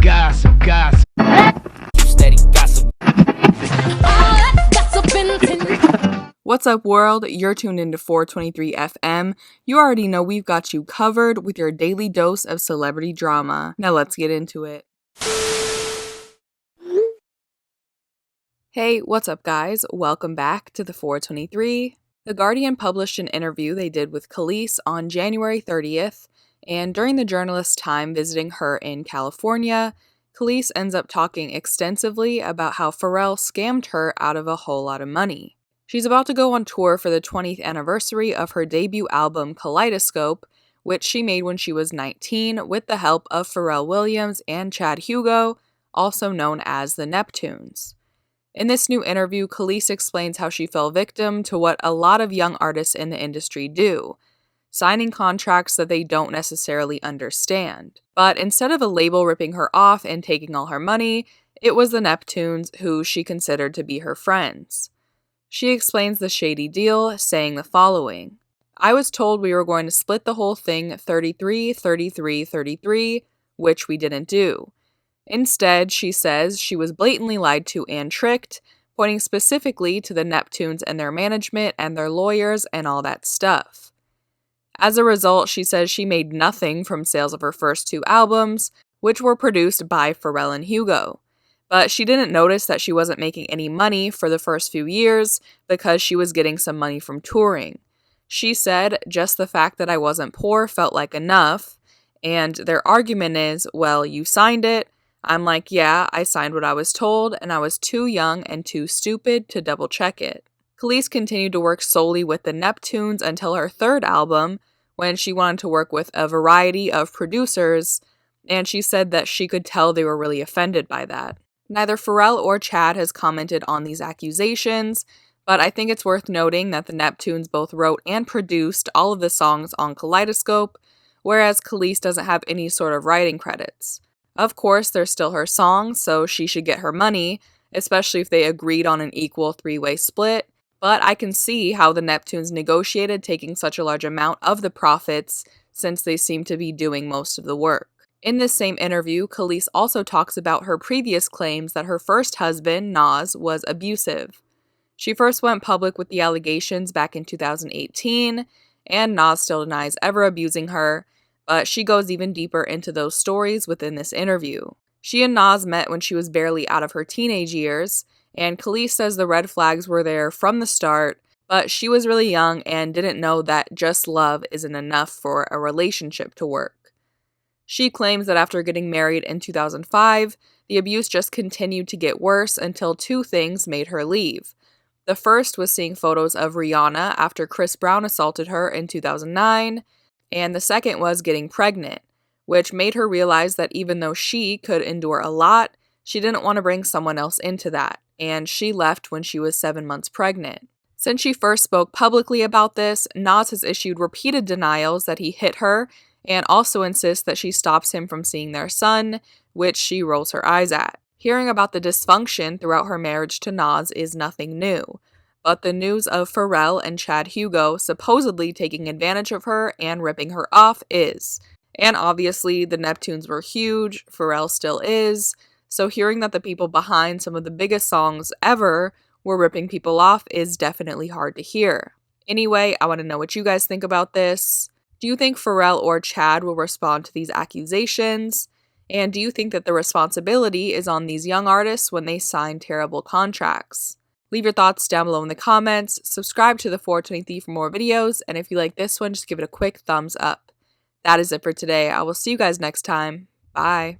Gossip, gossip. Steady gossip. What's up, world? You're tuned into 423 FM. You already know we've got you covered with your daily dose of celebrity drama. Now let's get into it. Hey, what's up, guys? Welcome back to the 423. The Guardian published an interview they did with Kelis on January 30th, and during the journalist's time visiting her in California, Kelis ends up talking extensively about how Pharrell scammed her out of a whole lot of money. She's about to go on tour for the 20th anniversary of her debut album, Kaleidoscope, which she made when she was 19 with the help of Pharrell Williams and Chad Hugo, also known as the Neptunes. In this new interview, Kelis explains how she fell victim to what a lot of young artists in the industry do, signing contracts that they don't necessarily understand. But instead of a label ripping her off and taking all her money, it was the Neptunes who she considered to be her friends. She explains the shady deal, saying the following: "I was told we were going to split the whole thing 33, 33, 33, which we didn't do. Instead, she says she was blatantly lied to and tricked, pointing specifically to the Neptunes and their management and their lawyers and all that stuff. As a result, she says she made nothing from sales of her first two albums, which were produced by Pharrell and Hugo. But she didn't notice that she wasn't making any money for the first few years because she was getting some money from touring. She said just the fact that I wasn't poor felt like enough, and their argument is, well, you signed it. I'm like, yeah, I signed what I was told, and I was too young and too stupid to double check it." Kelis continued to work solely with the Neptunes until her third album, when she wanted to work with a variety of producers, and she said that she could tell they were really offended by that. Neither Pharrell or Chad has commented on these accusations, but I think it's worth noting that the Neptunes both wrote and produced all of the songs on Kaleidoscope, whereas Kelis doesn't have any sort of writing credits. Of course, they're still her songs, so she should get her money, especially if they agreed on an equal three-way split, but I can see how the Neptunes negotiated taking such a large amount of the profits, since they seem to be doing most of the work. In this same interview, Kelis also talks about her previous claims that her first husband, Nas, was abusive. She first went public with the allegations back in 2018, and Nas still denies ever abusing her, but she goes even deeper into those stories within this interview. She and Nas met when she was barely out of her teenage years, and Kelis says the red flags were there from the start, but she was really young and didn't know that just love isn't enough for a relationship to work. She claims that after getting married in 2005, the abuse just continued to get worse until two things made her leave. The first was seeing photos of Rihanna after Chris Brown assaulted her in 2009, and the second was getting pregnant, which made her realize that even though she could endure a lot, she didn't want to bring someone else into that, and she left when she was 7 months pregnant. Since she first spoke publicly about this, Nas has issued repeated denials that he hit her, and also insists that she stops him from seeing their son, which she rolls her eyes at. Hearing about the dysfunction throughout her marriage to Nas is nothing new, but the news of Pharrell and Chad Hugo supposedly taking advantage of her and ripping her off is. And obviously, the Neptunes were huge, Pharrell still is, so hearing that the people behind some of the biggest songs ever were ripping people off is definitely hard to hear. Anyway, I want to know what you guys think about this. Do you think Pharrell or Chad will respond to these accusations? And do you think that the responsibility is on these young artists when they sign terrible contracts? Leave your thoughts down below in the comments, subscribe to the 423 for more videos, and if you like this one, just give it a quick thumbs up. That is it for today. I will see you guys next time. Bye.